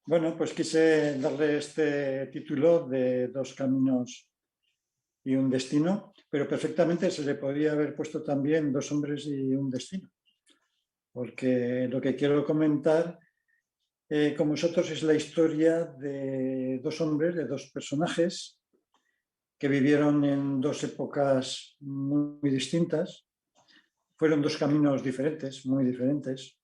Bueno, pues quise darle este título de Dos caminos y un destino, pero perfectamente se le podría haber puesto también Dos hombres y un destino, porque lo que quiero comentar con vosotros es la historia de dos hombres, de dos personajes que vivieron en dos épocas muy distintas. Fueron dos caminos diferentes, muy diferentes,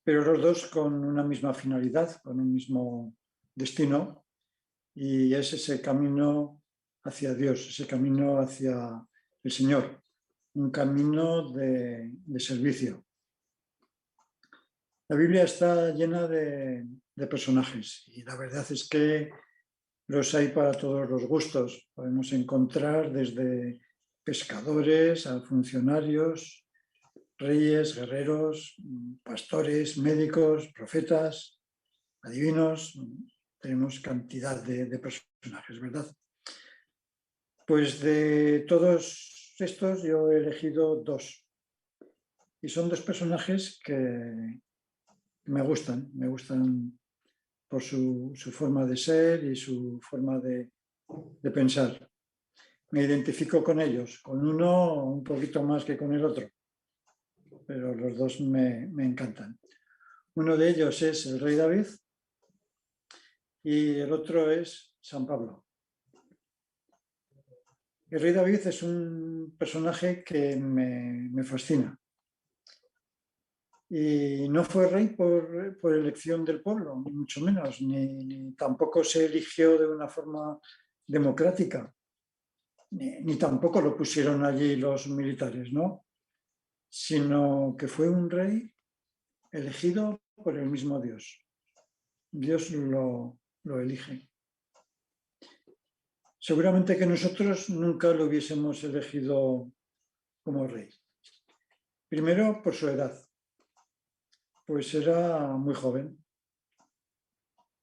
pero los dos con una misma finalidad, con un mismo destino, y es ese camino hacia Dios, ese camino hacia el Señor, un camino de servicio. La Biblia está llena de personajes y la verdad es que los hay para todos los gustos. Podemos encontrar desde pescadores a funcionarios, reyes, guerreros, pastores, médicos, profetas, adivinos. Tenemos cantidad de personajes, ¿verdad? Pues de todos estos yo he elegido dos. Y son dos personajes que me gustan por su forma de ser y su forma de pensar. Me identifico con ellos, con uno un poquito más que con el otro, pero los dos me encantan. Uno de ellos es el rey David y el otro es San Pablo. El rey David es un personaje que me fascina. Y no fue rey por elección del pueblo, ni mucho menos, ni tampoco se eligió de una forma democrática, ni tampoco lo pusieron allí los militares, ¿no? Sino que fue un rey elegido por el mismo Dios. Dios lo elige. Seguramente que nosotros nunca lo hubiésemos elegido como rey. Primero, por su edad, pues era muy joven.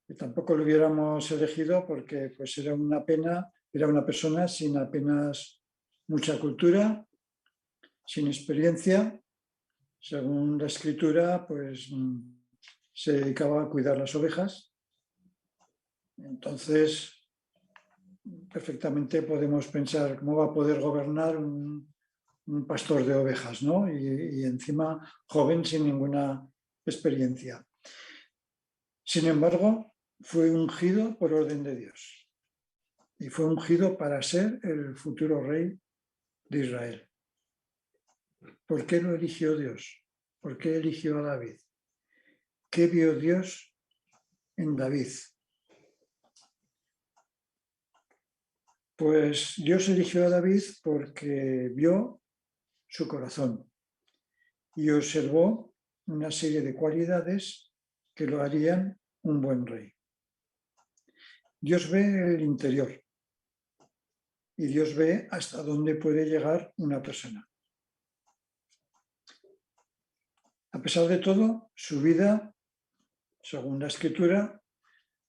Y tampoco lo hubiéramos elegido porque pues era una persona sin apenas mucha cultura, sin experiencia. Según la escritura, pues se dedicaba a cuidar las ovejas. Entonces, perfectamente podemos pensar cómo va a poder gobernar un pastor de ovejas, ¿no? Y encima joven sin ninguna experiencia. Sin embargo, fue ungido por orden de Dios y fue ungido para ser el futuro rey de Israel. ¿Por qué lo eligió Dios? ¿Por qué eligió a David? ¿Qué vio Dios en David? Pues Dios eligió a David porque vio su corazón y observó una serie de cualidades que lo harían un buen rey. Dios ve el interior y Dios ve hasta dónde puede llegar una persona. A pesar de todo, su vida, según la Escritura,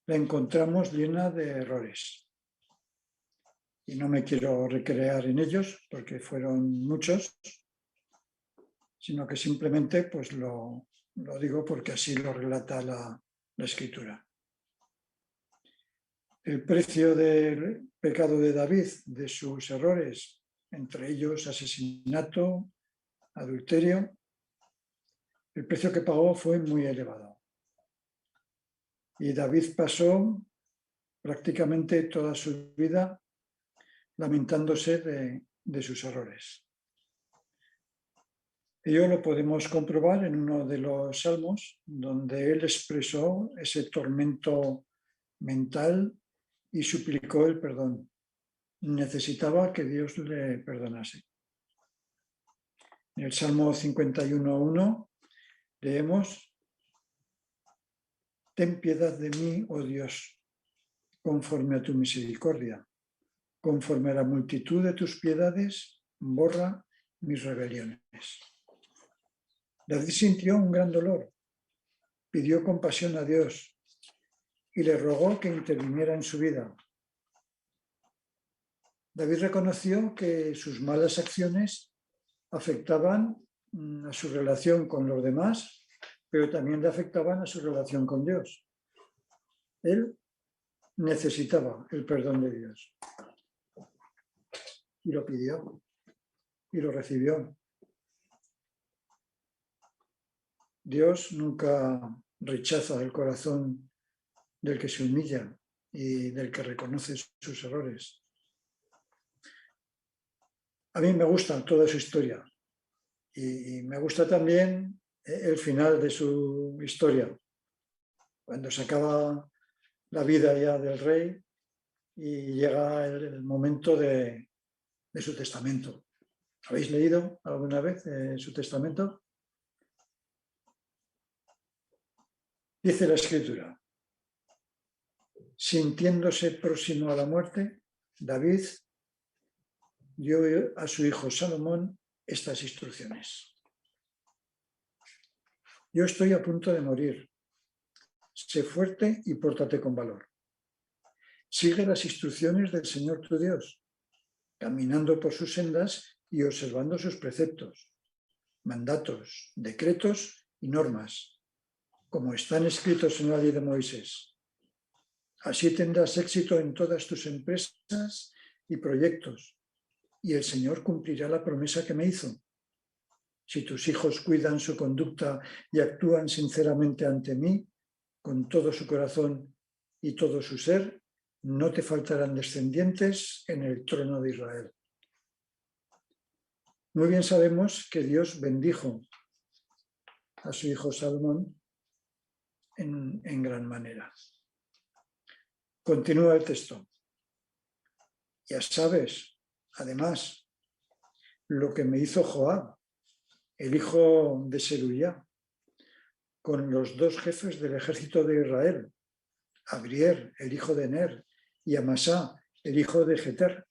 la encontramos llena de errores. Y no me quiero recrear en ellos porque fueron muchos, sino que simplemente pues lo digo porque así lo relata la Escritura. El precio del pecado de David, de sus errores, entre ellos asesinato, adulterio, el precio que pagó fue muy elevado. Y David pasó prácticamente toda su vida lamentándose de sus errores. Ello lo podemos comprobar en uno de los salmos, donde él expresó ese tormento mental y suplicó el perdón. Necesitaba que Dios le perdonase. En el Salmo 51:1 leemos: Ten piedad de mí, oh Dios, conforme a tu misericordia. Conforme a la multitud de tus piedades, borra mis rebeliones. David sintió un gran dolor, pidió compasión a Dios y le rogó que interviniera en su vida. David reconoció que sus malas acciones afectaban a su relación con los demás, pero también le afectaban a su relación con Dios. Él necesitaba el perdón de Dios y lo pidió y lo recibió. Dios nunca rechaza el corazón del que se humilla y del que reconoce sus errores. A mí me gusta toda su historia y me gusta también el final de su historia, cuando se acaba la vida ya del rey y llega el momento de su testamento. ¿Habéis leído alguna vez su testamento? Dice la Escritura: sintiéndose próximo a la muerte, David dio a su hijo Salomón estas instrucciones. Yo estoy a punto de morir. Sé fuerte y pórtate con valor. Sigue las instrucciones del Señor tu Dios, caminando por sus sendas y observando sus preceptos, mandatos, decretos y normas, como están escritos en la ley de Moisés. Así tendrás éxito en todas tus empresas y proyectos, y el Señor cumplirá la promesa que me hizo. Si tus hijos cuidan su conducta y actúan sinceramente ante mí, con todo su corazón y todo su ser, no te faltarán descendientes en el trono de Israel. Muy bien sabemos que Dios bendijo a su hijo Salomón en gran manera. Continúa el texto. Ya sabes, además, lo que me hizo Joab, el hijo de Seruyá, con los dos jefes del ejército de Israel, Abrier, el hijo de Ner, y Amasá, el hijo de Jeter,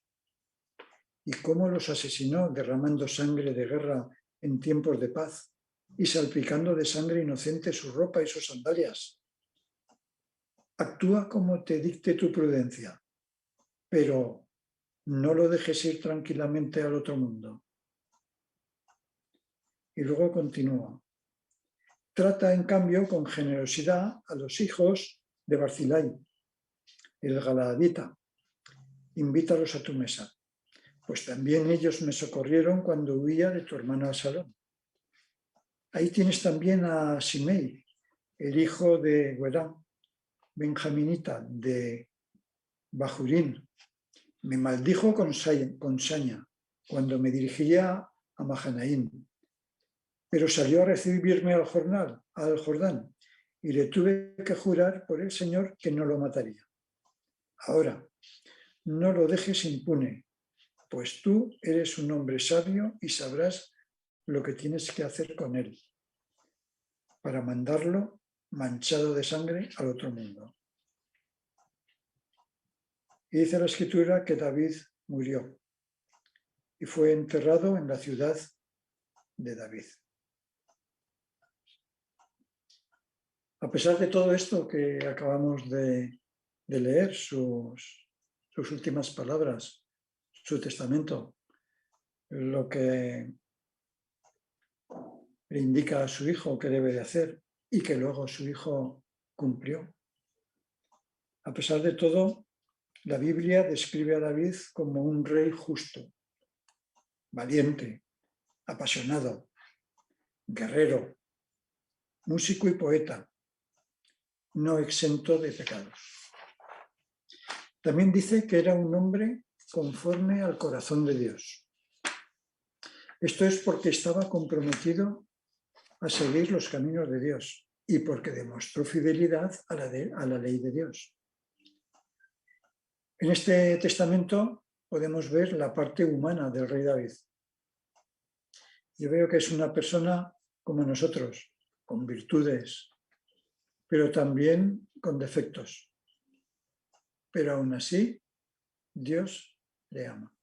y cómo los asesinó derramando sangre de guerra en tiempos de paz y salpicando de sangre inocente su ropa y sus sandalias. Actúa como te dicte tu prudencia, pero no lo dejes ir tranquilamente al otro mundo. Y luego continúa. Trata, en cambio, con generosidad a los hijos de Barzilai, el Galaadita. Invítalos a tu mesa, pues también ellos me socorrieron cuando huía de tu hermano Absalón. Ahí tienes también a Simei, el hijo de Guerá, benjaminita de Bajurín. Me maldijo con saña cuando me dirigía a Mahanaim, pero salió a recibirme al Jordán, y le tuve que jurar por el Señor que no lo mataría. Ahora, no lo dejes impune, pues tú eres un hombre sabio y sabrás lo que tienes que hacer con él para mandarlo manchado de sangre al otro mundo. Y dice la Escritura que David murió y fue enterrado en la ciudad de David. A pesar de todo esto que acabamos de leer, sus últimas palabras, su testamento, lo que le indica a su hijo que debe de hacer y que luego su hijo cumplió. A pesar de todo, la Biblia describe a David como un rey justo, valiente, apasionado, guerrero, músico y poeta, no exento de pecados. También dice que era un hombre conforme al corazón de Dios. Esto es porque estaba comprometido a seguir los caminos de Dios y porque demostró fidelidad a la ley de Dios. En este testamento podemos ver la parte humana del rey David. Yo veo que es una persona como nosotros, con virtudes, pero también con defectos. Pero aún así, Dios le ama.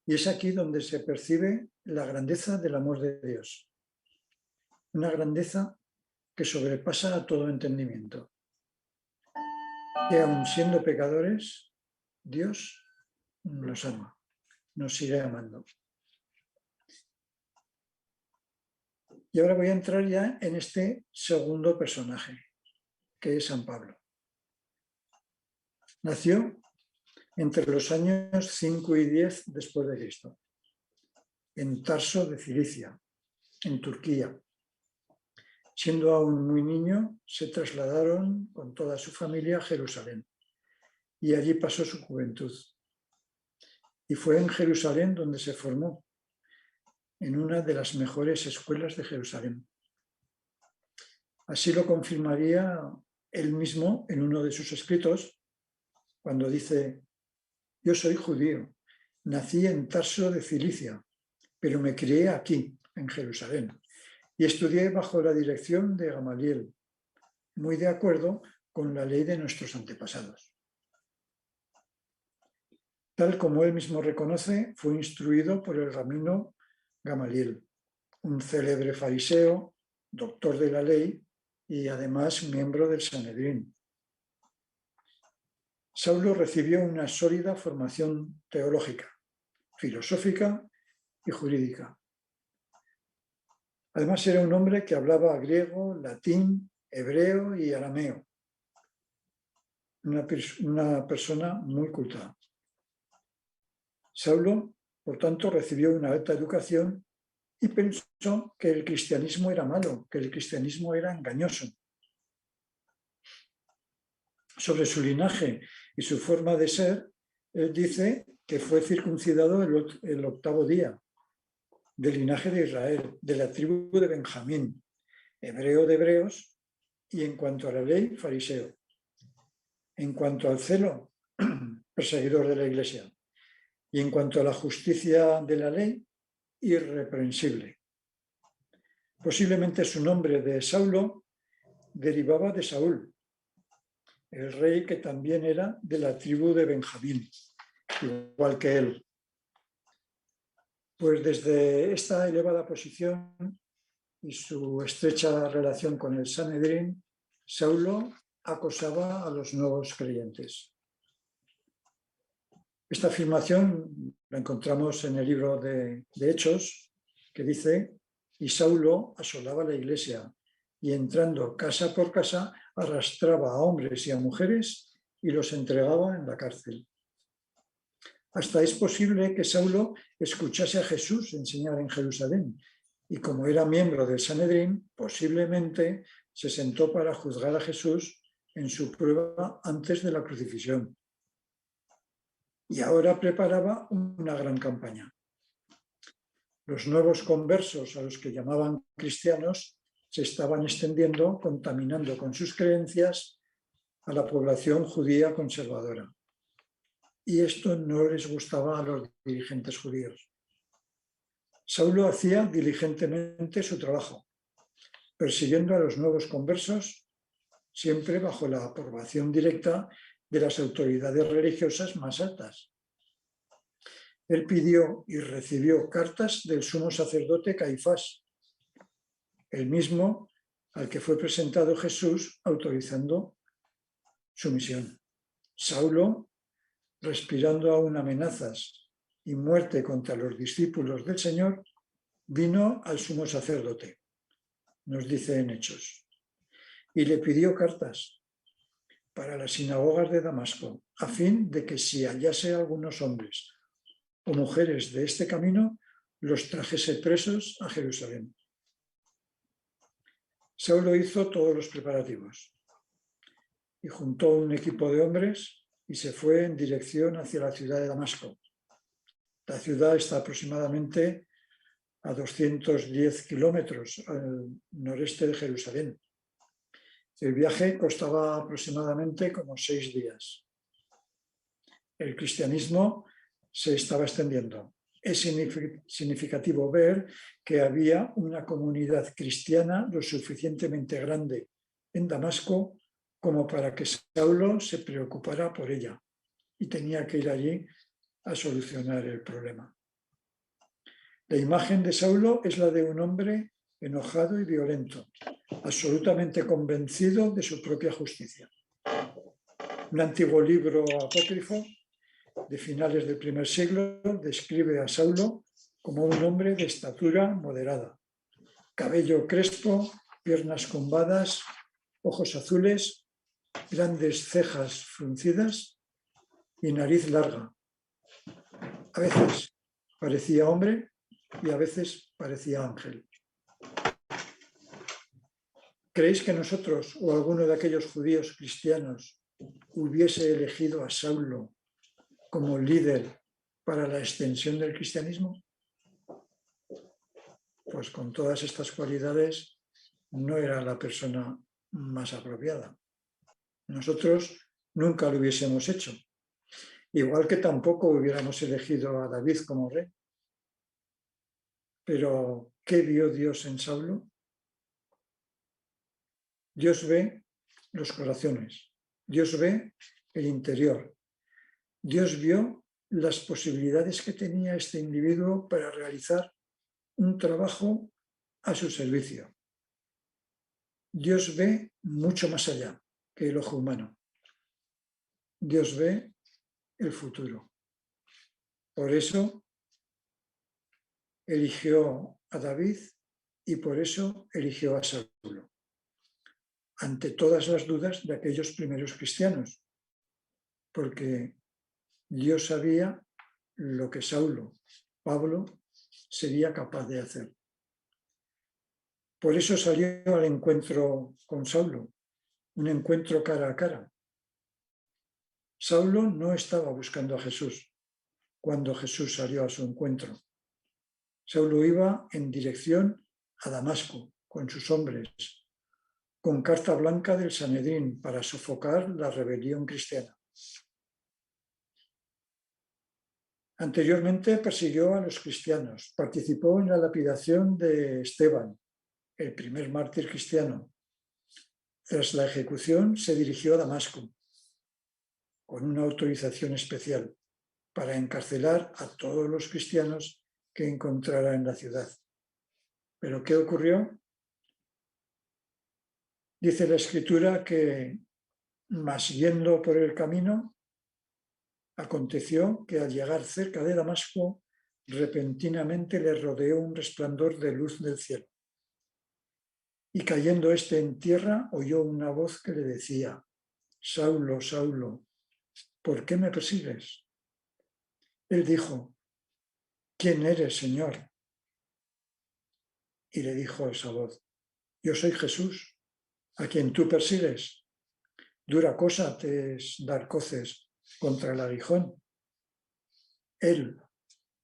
Y es aquí donde se percibe la grandeza del amor de Dios. Una grandeza que sobrepasa a todo entendimiento. Que aun siendo pecadores, Dios nos ama, nos sigue amando. Y ahora voy a entrar ya en este segundo personaje, que es San Pablo. Nació entre los años 5 y 10 después de Cristo, en Tarso de Cilicia, en Turquía. Siendo aún muy niño, se trasladaron con toda su familia a Jerusalén y allí pasó su juventud. Y fue en Jerusalén donde se formó, en una de las mejores escuelas de Jerusalén. Así lo confirmaría él mismo en uno de sus escritos, cuando dice: yo soy judío, nací en Tarso de Cilicia, pero me crié aquí, en Jerusalén, y estudié bajo la dirección de Gamaliel, muy de acuerdo con la ley de nuestros antepasados. Tal como él mismo reconoce, fue instruido por el rabino Gamaliel, un célebre fariseo, doctor de la ley y además miembro del Sanedrín. Saulo recibió una sólida formación teológica, filosófica y jurídica. Además era un hombre que hablaba griego, latín, hebreo y arameo. Una persona muy culta. Saulo, por tanto, recibió una alta educación y pensó que el cristianismo era malo, que el cristianismo era engañoso. Sobre su linaje y su forma de ser, él dice que fue circuncidado el 8º día, del linaje de Israel, de la tribu de Benjamín, hebreo de hebreos, y en cuanto a la ley, fariseo. En cuanto al celo, perseguidor de la Iglesia. Y en cuanto a la justicia de la ley, irreprensible. Posiblemente su nombre de Saulo derivaba de Saúl, el rey que también era de la tribu de Benjamín, igual que él. Pues desde esta elevada posición y su estrecha relación con el Sanedrín, Saulo acosaba a los nuevos creyentes. Esta afirmación la encontramos en el libro de Hechos, que dice: y Saulo asolaba la iglesia y entrando casa por casa arrastraba a hombres y a mujeres y los entregaba en la cárcel. Hasta es posible que Saulo escuchase a Jesús enseñar en Jerusalén y como era miembro del Sanedrín, posiblemente se sentó para juzgar a Jesús en su prueba antes de la crucifixión. Y ahora preparaba una gran campaña. Los nuevos conversos, a los que llamaban cristianos, se estaban extendiendo, contaminando con sus creencias a la población judía conservadora. Y esto no les gustaba a los dirigentes judíos. Saulo hacía diligentemente su trabajo, persiguiendo a los nuevos conversos, siempre bajo la aprobación directa de las autoridades religiosas más altas. Él pidió y recibió cartas del sumo sacerdote Caifás, el mismo al que fue presentado Jesús autorizando su misión. Saulo, respirando aún amenazas y muerte contra los discípulos del Señor, vino al sumo sacerdote, nos dice en Hechos, y le pidió cartas para las sinagogas de Damasco, a fin de que si hallase algunos hombres o mujeres de este camino, los trajese presos a Jerusalén. Saulo hizo todos los preparativos y juntó un equipo de hombres y se fue en dirección hacia la ciudad de Damasco. La ciudad está aproximadamente a 210 kilómetros al noreste de Jerusalén. El viaje costaba aproximadamente como 6 días. El cristianismo se estaba extendiendo. Es significativo ver que había una comunidad cristiana lo suficientemente grande en Damasco como para que Saulo se preocupara por ella y tenía que ir allí a solucionar el problema. La imagen de Saulo es la de un hombre enojado y violento, absolutamente convencido de su propia justicia. Un antiguo libro apócrifo de finales del I siglo describe a Saulo como un hombre de estatura moderada, cabello crespo, piernas combadas, ojos azules, grandes cejas fruncidas y nariz larga. A veces parecía hombre y a veces parecía ángel. ¿Creéis que nosotros o alguno de aquellos judíos cristianos hubiese elegido a Saulo como líder para la extensión del cristianismo? Pues con todas estas cualidades no era la persona más apropiada. Nosotros nunca lo hubiésemos hecho, igual que tampoco hubiéramos elegido a David como rey. Pero, ¿qué vio Dios en Saulo? Dios ve los corazones, Dios ve el interior. Dios vio las posibilidades que tenía este individuo para realizar un trabajo a su servicio. Dios ve mucho más allá que el ojo humano. Dios ve el futuro. Por eso eligió a David y por eso eligió a Saulo, ante todas las dudas de aquellos primeros cristianos, porque Dios sabía lo que Saulo, Pablo, sería capaz de hacer. Por eso salió al encuentro con Saulo, un encuentro cara a cara. Saulo no estaba buscando a Jesús cuando Jesús salió a su encuentro. Saulo iba en dirección a Damasco con sus hombres, con carta blanca del Sanedrín para sofocar la rebelión cristiana. Anteriormente persiguió a los cristianos, participó en la lapidación de Esteban, el primer mártir cristiano. Tras la ejecución se dirigió a Damasco con una autorización especial para encarcelar a todos los cristianos que encontrara en la ciudad. ¿Pero qué ocurrió? Dice la Escritura que, mas yendo por el camino, aconteció que al llegar cerca de Damasco, repentinamente le rodeó un resplandor de luz del cielo. Y cayendo éste en tierra, oyó una voz que le decía: Saulo, Saulo, ¿por qué me persigues? Él dijo: ¿quién eres, Señor? Y le dijo esa voz: yo soy Jesús, a quien tú persigues. Dura cosa te es dar coces contra el aguijón. Él,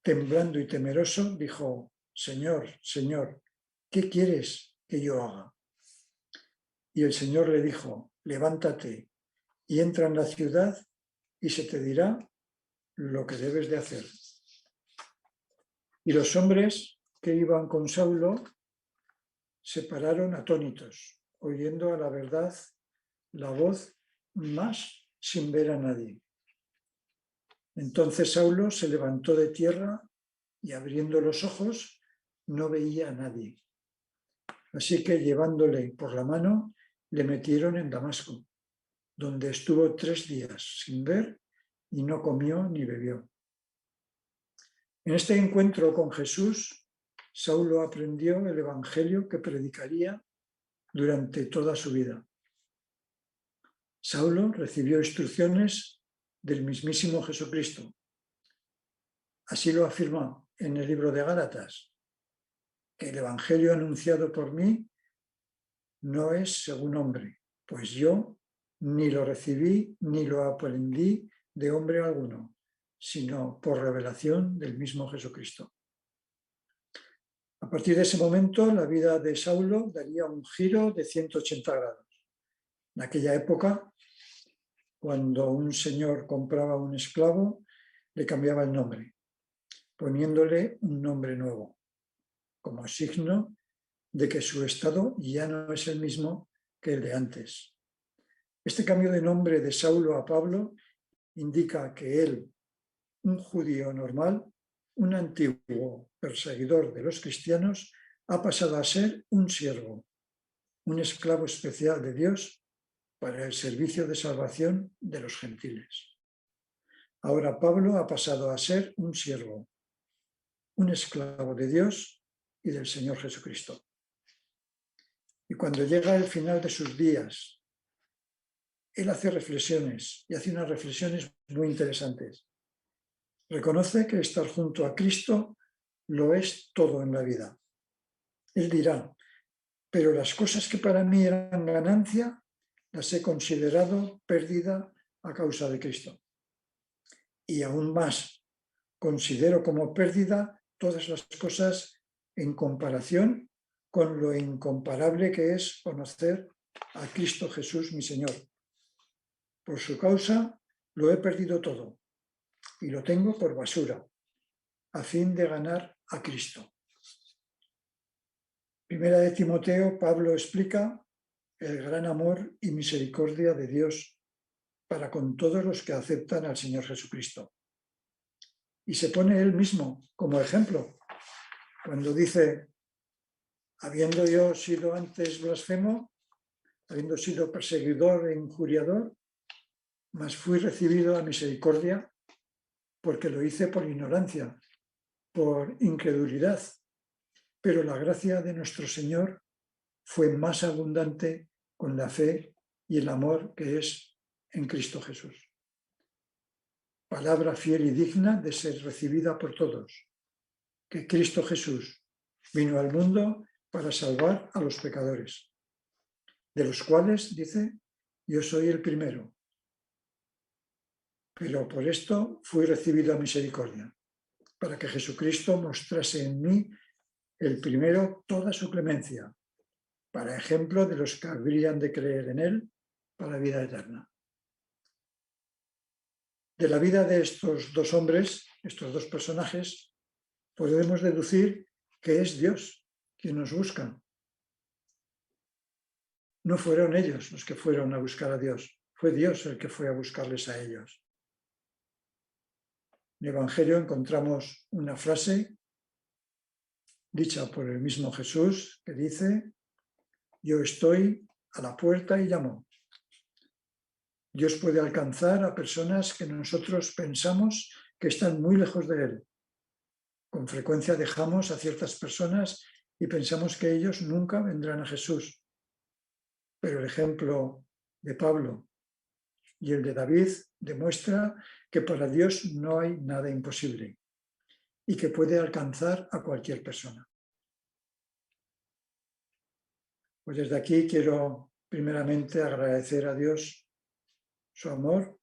temblando y temeroso, dijo: Señor, Señor, ¿qué quieres que yo haga? Y el Señor le dijo: levántate y entra en la ciudad y se te dirá lo que debes de hacer. Y los hombres que iban con Saulo se pararon atónitos, oyendo a la verdad la voz, mas sin ver a nadie. Entonces Saulo se levantó de tierra y abriendo los ojos no veía a nadie. Así que llevándole por la mano le metieron en Damasco, donde estuvo 3 días sin ver y no comió ni bebió. En este encuentro con Jesús, Saulo aprendió el evangelio que predicaría durante toda su vida. Saulo recibió instrucciones del mismísimo Jesucristo. Así lo afirma en el libro de Gálatas, que el evangelio anunciado por mí no es según hombre, pues yo ni lo recibí ni lo aprendí de hombre alguno, sino por revelación del mismo Jesucristo. A partir de ese momento, la vida de Saulo daría un giro de 180 grados. En aquella época, cuando un señor compraba un esclavo, le cambiaba el nombre, poniéndole un nombre nuevo, como signo de que su estado ya no es el mismo que el de antes. Este cambio de nombre de Saulo a Pablo indica que él, un judío normal, un antiguo perseguidor de los cristianos, ha pasado a ser un siervo, un esclavo especial de Dios para el servicio de salvación de los gentiles. Ahora Pablo ha pasado a ser un siervo, un esclavo de Dios y del Señor Jesucristo. Y cuando llega el final de sus días, él hace reflexiones y hace unas reflexiones muy interesantes. Reconoce que estar junto a Cristo lo es todo en la vida. Él dirá, pero las cosas que para mí eran ganancia, las he considerado pérdida a causa de Cristo. Y aún más, considero como pérdida todas las cosas en comparación con lo incomparable que es conocer a Cristo Jesús, mi Señor. Por su causa lo he perdido todo y lo tengo por basura, a fin de ganar a Cristo. Primera de Timoteo, Pablo explica el gran amor y misericordia de Dios para con todos los que aceptan al Señor Jesucristo. Y se pone él mismo como ejemplo, cuando dice, habiendo yo sido antes blasfemo, habiendo sido perseguidor e injuriador, mas fui recibido a misericordia porque lo hice por ignorancia, por incredulidad. Pero la gracia de nuestro Señor fue más abundante con la fe y el amor que es en Cristo Jesús. Palabra fiel y digna de ser recibida por todos, que Cristo Jesús vino al mundo para salvar a los pecadores, de los cuales, dice, yo soy el primero. Pero por esto fui recibido a misericordia, para que Jesucristo mostrase en mí el primero toda su clemencia, para ejemplo de los que habrían de creer en él para vida eterna. De la vida de estos dos hombres, estos dos personajes, podemos deducir que es Dios quien nos busca. No fueron ellos los que fueron a buscar a Dios, fue Dios el que fue a buscarles a ellos. En el Evangelio encontramos una frase dicha por el mismo Jesús que dice, yo estoy a la puerta y llamo. Dios puede alcanzar a personas que nosotros pensamos que están muy lejos de Él. Con frecuencia dejamos a ciertas personas y pensamos que ellos nunca vendrán a Jesús. Pero el ejemplo de Pablo y el de David demuestra que para Dios no hay nada imposible y que puede alcanzar a cualquier persona. Pues desde aquí quiero primeramente agradecer a Dios su amor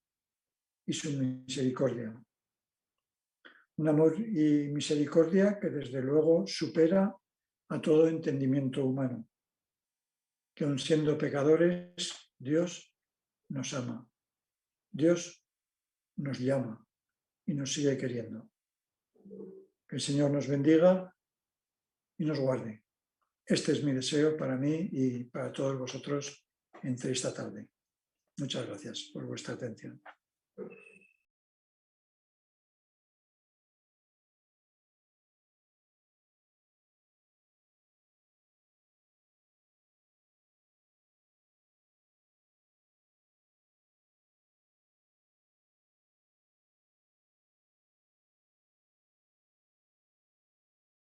y su misericordia. Un amor y misericordia que desde luego supera a todo entendimiento humano. Que aun siendo pecadores, Dios nos ama. Dios nos llama y nos sigue queriendo. Que el Señor nos bendiga y nos guarde. Este es mi deseo para mí y para todos vosotros entre esta tarde. Muchas gracias por vuestra atención.